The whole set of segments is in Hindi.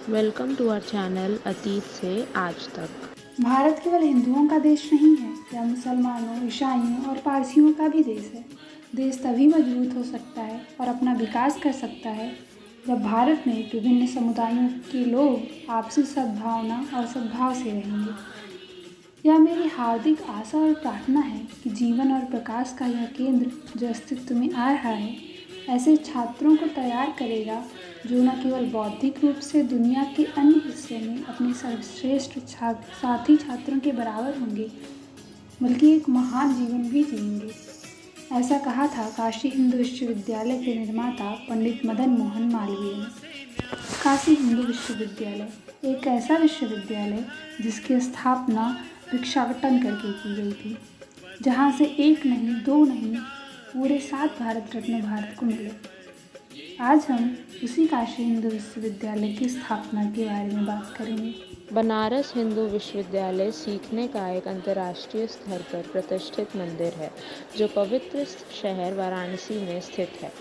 वेलकम टू आवर चैनल अतीत से आज तक। भारत केवल हिंदुओं का देश नहीं है, यह मुसलमानों, ईसाइयों और पारसियों का भी देश है। देश तभी मजबूत हो सकता है और अपना विकास कर सकता है जब भारत में विभिन्न समुदायों के लोग आपसी सद्भावना और सद्भाव से रहेंगे। यह मेरी हार्दिक आशा और प्रार्थना है कि जीवन और प्रकाश का यह केंद्र जो अस्तित्व में आ रहा है, ऐसे छात्रों को तैयार करेगा जो न केवल बौद्धिक रूप से दुनिया के अन्य हिस्सों में अपने सर्वश्रेष्ठ साथी छात्रों के बराबर होंगे, बल्कि एक महान जीवन भी जिएंगे। ऐसा कहा था काशी हिंदू विश्वविद्यालय के निर्माता पंडित मदन मोहन मालवीय ने। काशी हिंदू विश्वविद्यालय एक ऐसा विश्वविद्यालय जिसकी स्थापना भिक्षाटन करके की गई थी, जहाँ से एक नहीं, दो नहीं, पूरे 7 भारत रत्न भारत को मिले। आज हम उसी काशी हिंदू विश्वविद्यालय की स्थापना के बारे में बात करेंगे। बनारस हिंदू विश्वविद्यालय सीखने का एक अंतर्राष्ट्रीय स्तर पर प्रतिष्ठित मंदिर है जो पवित्र शहर वाराणसी में स्थित है।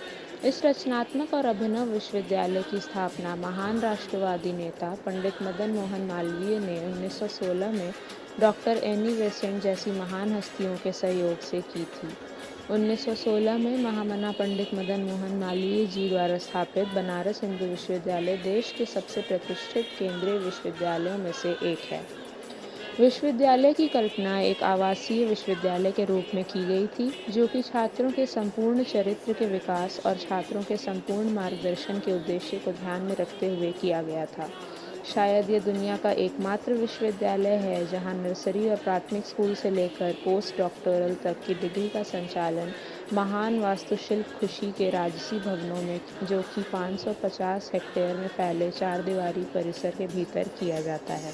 इस रचनात्मक और अभिनव विश्वविद्यालय की स्थापना महान राष्ट्रवादी नेता पंडित मदन मोहन मालवीय ने 1916 में डॉक्टर एनी बेसेंट जैसी महान हस्तियों के सहयोग से की थी। 1916 में महामना पंडित मदन मोहन मालवीय जी द्वारा स्थापित बनारस हिंदू विश्वविद्यालय देश के सबसे प्रतिष्ठित केंद्रीय विश्वविद्यालयों में से एक है। विश्वविद्यालय की कल्पना एक आवासीय विश्वविद्यालय के रूप में की गई थी, जो कि छात्रों के संपूर्ण चरित्र के विकास और छात्रों के संपूर्ण मार्गदर्शन के उद्देश्य को ध्यान में रखते हुए किया गया था। शायद यह दुनिया का एकमात्र विश्वविद्यालय है जहां नर्सरी और प्राथमिक स्कूल से लेकर पोस्ट डॉक्टोरल तक की डिग्री का संचालन महान वास्तुशिल्प खुशी के राजसी भवनों में, जो कि 550 हेक्टेयर में फैले 4 दीवारी परिसर के भीतर किया जाता है।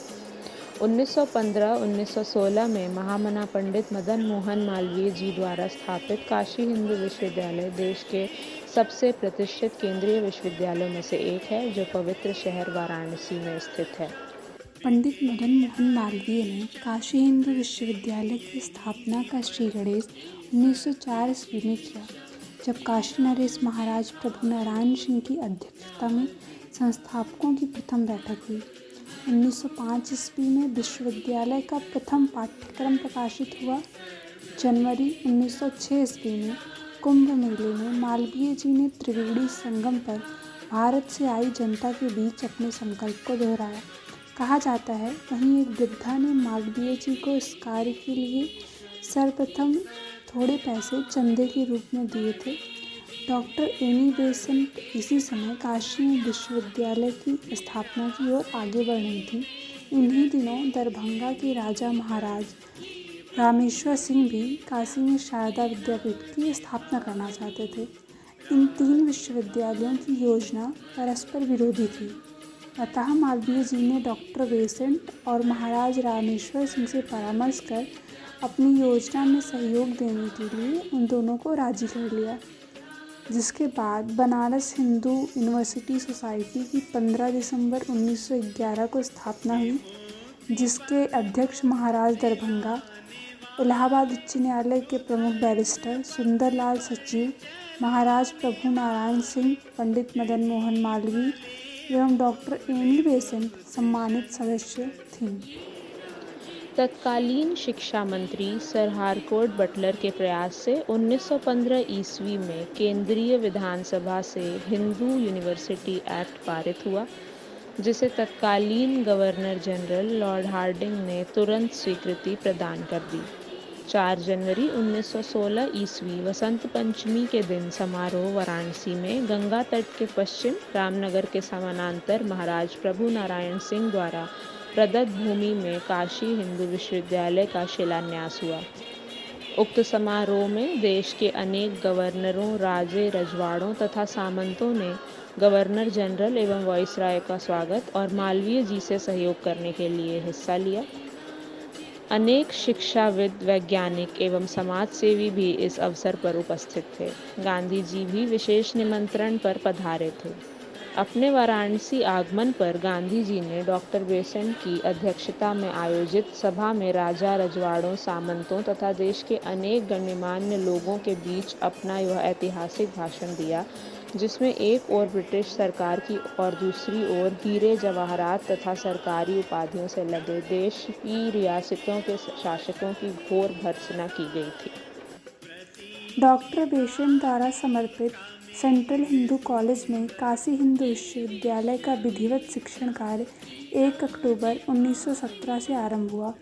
1915-1916 में महामना पंडित मदन मोहन मालवीय जी द्वारा स्थापित काशी हिंदू विश्वविद्यालय देश के सबसे प्रतिष्ठित केंद्रीय विश्वविद्यालयों में से एक है, जो पवित्र शहर वाराणसी में स्थित है। पंडित मदन मोहन मालवीय ने काशी हिंदू विश्वविद्यालय की स्थापना का श्री गणेश 1904 ईस्वी में किया, जब काशी नरेश महाराज प्रभु नारायण सिंह की अध्यक्षता में संस्थापकों की प्रथम बैठक हुई। 1905 ईस्वी में विश्वविद्यालय का प्रथम पाठ्यक्रम प्रकाशित हुआ। जनवरी 1906 ईस्वी में कुंभ मेले में मालवीय जी ने त्रिवेणी संगम पर भारत से आई जनता के बीच अपने संकल्प को दोहराया। कहा जाता है वहीं एक वृद्धा ने मालवीय जी को इस कार्य के लिए सर्वप्रथम थोड़े पैसे चंदे के रूप में दिए थे। डॉक्टर एनी बेसेंट इसी समय काशी में विश्वविद्यालय की स्थापना की ओर आगे बढ़ रही थी। इन्हीं दिनों दरभंगा के राजा महाराज रामेश्वर सिंह भी काशी में शारदा विद्यापीठ की स्थापना करना चाहते थे। इन 3 विश्वविद्यालयों की योजना परस्पर विरोधी थी, अतः मालवीय जी ने डॉक्टर बेसेंट और महाराज रामेश्वर सिंह से परामर्श कर अपनी योजना में सहयोग देने के लिए उन दोनों को राजी कर लिया, जिसके बाद बनारस हिंदू यूनिवर्सिटी सोसाइटी की 15 दिसंबर 1911 को स्थापना हुई, जिसके अध्यक्ष महाराज दरभंगा, इलाहाबाद उच्च न्यायालय के प्रमुख बैरिस्टर सुंदरलाल सचिव, महाराज प्रभु नारायण सिंह, पंडित मदन मोहन मालवीय एवं डॉक्टर एनी बेसेंट सम्मानित सदस्य थीं। तत्कालीन शिक्षा मंत्री सर हारकोर्ट बटलर के प्रयास से 1915 ईस्वी में केंद्रीय विधानसभा से हिंदू यूनिवर्सिटी एक्ट पारित हुआ, जिसे तत्कालीन गवर्नर जनरल लॉर्ड हार्डिंग ने तुरंत स्वीकृति प्रदान कर दी। 4 जनवरी 1916 ईस्वी वसंत पंचमी के दिन समारोह वाराणसी में गंगा तट के पश्चिम रामनगर के समानांतर महाराज प्रभु नारायण सिंह द्वारा प्रदत्त भूमि में काशी हिंदू विश्वविद्यालय का शिलान्यास हुआ। उक्त समारोह में देश के अनेक गवर्नरों, राजे, रजवाड़ों तथा सामंतों ने गवर्नर जनरल एवं वाइसराय का स्वागत और मालवीय जी से सहयोग करने के लिए हिस्सा लिया। अनेक शिक्षाविद, वैज्ञानिक एवं समाजसेवी भी इस अवसर पर उपस्थित थे। गांधी जी भी विशेष निमंत्रण पर पधारे थे। अपने वाराणसी आगमन पर गांधी जी ने डॉक्टर बेसेंट की अध्यक्षता में आयोजित सभा में राजा, रजवाड़ों, सामंतों तथा देश के अनेक गण्यमान्य लोगों के बीच अपना यह ऐतिहासिक भाषण दिया, जिसमें एक ओर ब्रिटिश सरकार की और दूसरी ओर हीरे जवाहरात तथा सरकारी उपाधियों से लदे देश की रियासतों के शासकों की घोर भर्त्सना की गई थी। डॉक्टर बेशम द्वारा समर्पित सेंट्रल हिंदू कॉलेज में काशी हिंदू विश्वविद्यालय का विधिवत शिक्षण कार्य 1 अक्टूबर 1917 से आरंभ हुआ।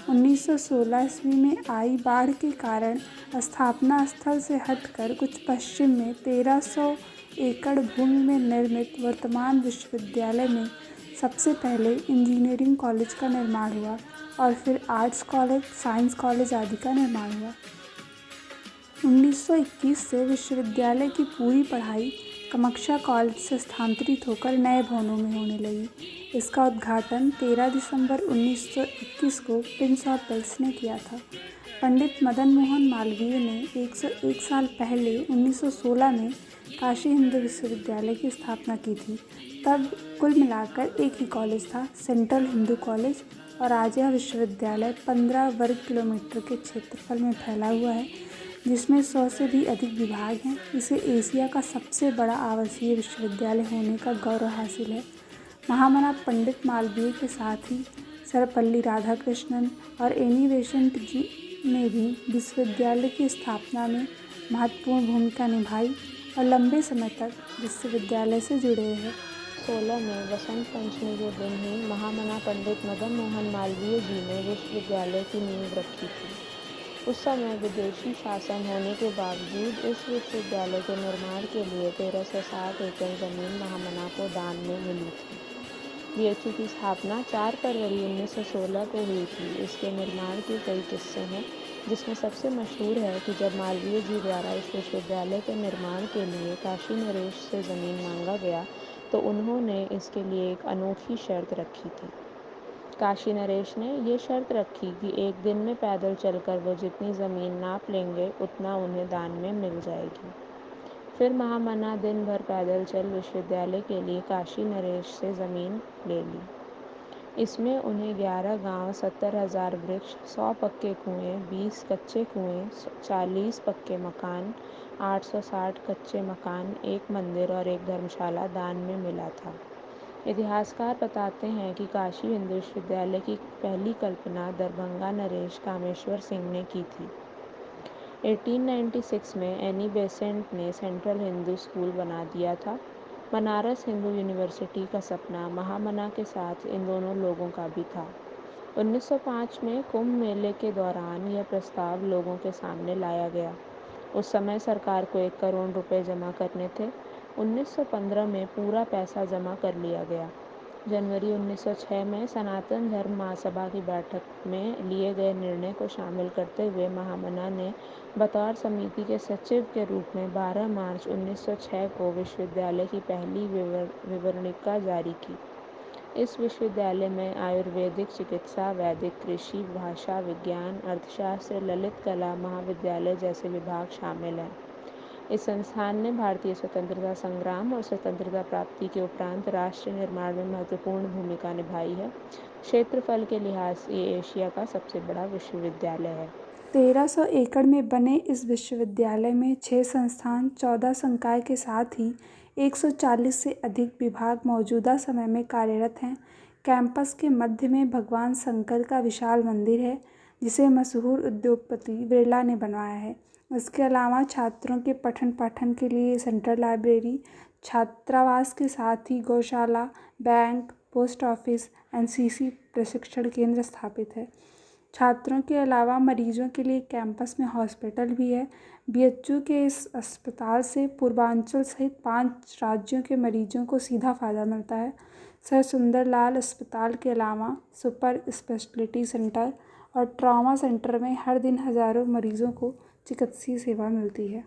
1916 ईस्वी में आई बाढ़ के कारण स्थापना स्थल से हटकर कुछ पश्चिम में 1300 एकड़ भूमि में निर्मित वर्तमान विश्वविद्यालय में सबसे पहले इंजीनियरिंग कॉलेज का निर्माण हुआ और फिर आर्ट्स कॉलेज, साइंस कॉलेज आदि का निर्माण हुआ। 1921 से विश्वविद्यालय की पूरी पढ़ाई कामाख्या कॉलेज से स्थानांतरित होकर नए भवनों में होने लगी। इसका उद्घाटन 13 दिसंबर 1921 को प्रिंस ऑफ वेल्स ने किया था। पंडित मदन मोहन मालवीय ने 101 साल पहले 1916 में काशी हिंदू विश्वविद्यालय की स्थापना की थी। तब कुल मिलाकर एक ही कॉलेज था, सेंट्रल हिंदू कॉलेज, और आज यह विश्वविद्यालय 15 वर्ग किलोमीटर के क्षेत्रफल में फैला हुआ है, जिसमें 100 से भी अधिक विभाग हैं। इसे एशिया का सबसे बड़ा आवासीय विश्वविद्यालय होने का गौरव हासिल है। महामना पंडित मालवीय के साथ ही सर्वपल्ली राधाकृष्णन और एनी बेसेंट जी ने भी विश्वविद्यालय की स्थापना में महत्वपूर्ण भूमिका निभाई और लंबे समय तक विश्वविद्यालय से जुड़े रहे। 16 में वसंत पंचमी के दिन ही महामना पंडित मदन मोहन मालवीय जी ने विश्वविद्यालय की नींव रखी थी। उस समय विदेशी शासन होने के बावजूद इस विश्वविद्यालय के निर्माण के लिए 1360 एकड़ जमीन महामना को दान में मिली थी। बीएचयू की स्थापना 4 फरवरी 1916 को हुई थी। इसके निर्माण के कई किस्से हैं, जिसमें सबसे मशहूर है कि जब मालवीय जी द्वारा इस विश्वविद्यालय के निर्माण के लिए काशी नरेश से ज़मीन मांगा गया तो उन्होंने इसके लिए एक अनोखी शर्त रखी थी। काशी नरेश ने ये शर्त रखी कि एक दिन में पैदल चलकर वो जितनी ज़मीन नाप लेंगे उतना उन्हें दान में मिल जाएगी। फिर महामना दिन भर पैदल चल विश्वविद्यालय के लिए काशी नरेश से ज़मीन ले ली। इसमें उन्हें 11 गांव, 70,000 वृक्ष, 100 पक्के कुएं, 20 कच्चे कुएं, 40 पक्के मकान, 860 कच्चे मकान, एक मंदिर और एक धर्मशाला दान में मिला था। इतिहासकार बताते हैं कि काशी हिंदू विश्वविद्यालय की पहली कल्पना दरभंगा नरेश कामेश्वर सिंह ने की थी। 1896 में एनी बेसेंट ने सेंट्रल हिंदू स्कूल बना दिया था। बनारस हिंदू यूनिवर्सिटी का सपना महामना के साथ इन दोनों लोगों का भी था। 1905 में कुंभ मेले के दौरान यह प्रस्ताव लोगों के सामने लाया गया। उस समय सरकार को 1 करोड़ रुपए जमा करने थे। 1915 में पूरा पैसा जमा कर लिया गया। जनवरी 1906 में सनातन धर्म महासभा की बैठक में लिए गए निर्णय को शामिल करते हुए महामना ने बतौर समिति के सचिव के रूप में 12 मार्च 1906 को विश्वविद्यालय की पहली विवरणिका जारी की। इस विश्वविद्यालय में आयुर्वेदिक चिकित्सा, वैदिक कृषि, भाषा, विज्ञान, अर्थशास्त्र, ललित कला महाविद्यालय जैसे विभाग शामिल हैं। इस संस्थान ने भारतीय स्वतंत्रता संग्राम और स्वतंत्रता प्राप्ति के उपरांत राष्ट्र निर्माण में महत्वपूर्ण भूमिका निभाई है। क्षेत्रफल के लिहाज से ये एशिया का सबसे बड़ा विश्वविद्यालय है। 1300 एकड़ में बने इस विश्वविद्यालय में 6 संस्थान, 14 संकाय के साथ ही 140 से अधिक विभाग मौजूदा समय में कार्यरत हैं। कैंपस के मध्य में भगवान शंकर का विशाल मंदिर है, जिसे मशहूर उद्योगपति बिरला ने बनवाया है। इसके अलावा छात्रों के पठन पाठन के लिए सेंट्रल लाइब्रेरी, छात्रावास के साथ ही गौशाला, बैंक, पोस्ट ऑफिस, एनसीसी प्रशिक्षण केंद्र स्थापित है। छात्रों के अलावा मरीजों के लिए कैंपस में हॉस्पिटल भी है। बीएचयू के इस अस्पताल से पूर्वांचल सहित 5 राज्यों के मरीजों को सीधा फायदा मिलता है। सर सुंदरलाल अस्पताल के अलावा सुपर स्पेशलिटी सेंटर और ट्रॉमा सेंटर में हर दिन हज़ारों मरीजों को चिकित्सीय सेवा मिलती है।